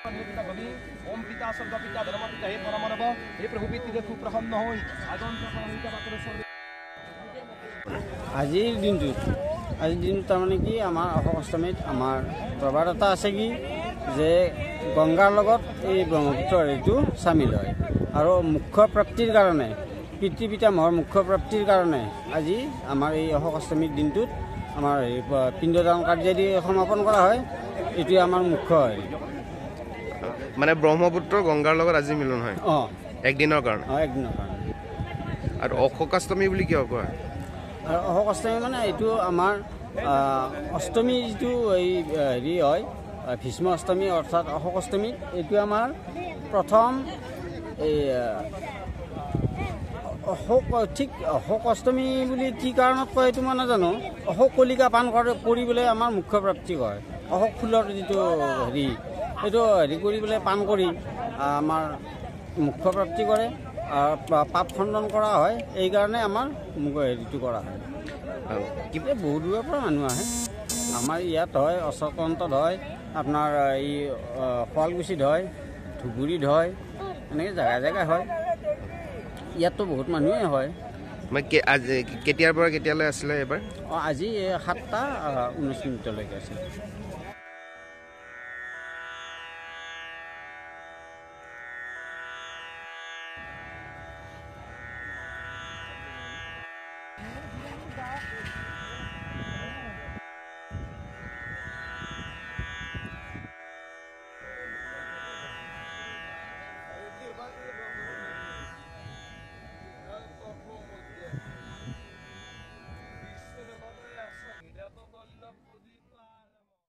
ओम पिता स्वर्ग पिता धर्म पिता हे परमरव हे प्रभु पितृ देखु प्रसन्न होई आगंत परमिता पात्र আজিৰ দিনটোত তাৰমানে কি আমাৰ অহোক অষ্টমীত আমাৰ প্ৰবাদ এটা আছে কি যে গংগাৰ লগত এই ব্ৰহ্মপুত্ৰৰ এইটো চামিল হয় আৰু মুখ্য প্ৰাপ্তিৰ কাৰণে পিতৃ পিতামহৰ মুখ্য প্ৰাপ্তিৰ কাৰণে আজি আমাৰ এই অহোক অষ্টমীৰ দিনটোত আমাৰ এই পিণ্ডদান কাৰ্যাদি সমাপন কৰা হয় এটি আমাৰ মুখ্য হয় মানে ব্ৰহ্মপুত্ৰ গংগাৰ লগত আজি মিলন হয় একদিনৰ কাৰণে একদিনৰ কাৰণে আৰু অশোকাষ্টমী বুলি কিয় কোৱা আৰু অহোক অষ্টমী মানে এইটো আমাৰ অষ্টমী যিটো এই হেৰি হয় ভীষ্ম অষ্টমী অৰ্থাৎ অশোক অষ্টমী এইটো আমাৰ প্ৰথম এই অশোক অষ্টমী বুলি কি কাৰণত কয় এইটো মই নাজানো অশোক কলিকা পান কৰি পেলাই আমাৰ মুখ্য প্ৰাপ্তি হয় অশোক ফুলৰ যিটো হেৰি এইটো হেৰি কৰি পেলাই পান কৰি আমাৰ মুখ্য প্ৰাপ্তি কৰে পাপ খণ্ডন কৰা হয় এইকাৰণে আমাৰ হেৰিটো কৰা হয় কিন্তু বহু দূৰৰ পৰা মানুহ আহে আমাৰ ইয়াত হয় অচকন্তত হয় আপোনাৰ এই শুৱালকুছিত হয় ধুবুৰীত হয় এনেকৈ জেগাই জেগাই হয় ইয়াততো বহুত মানুহে হয় কেতিয়াৰ পৰা কেতিয়ালৈ আছিলে এবাৰ আজি 7:19 আছে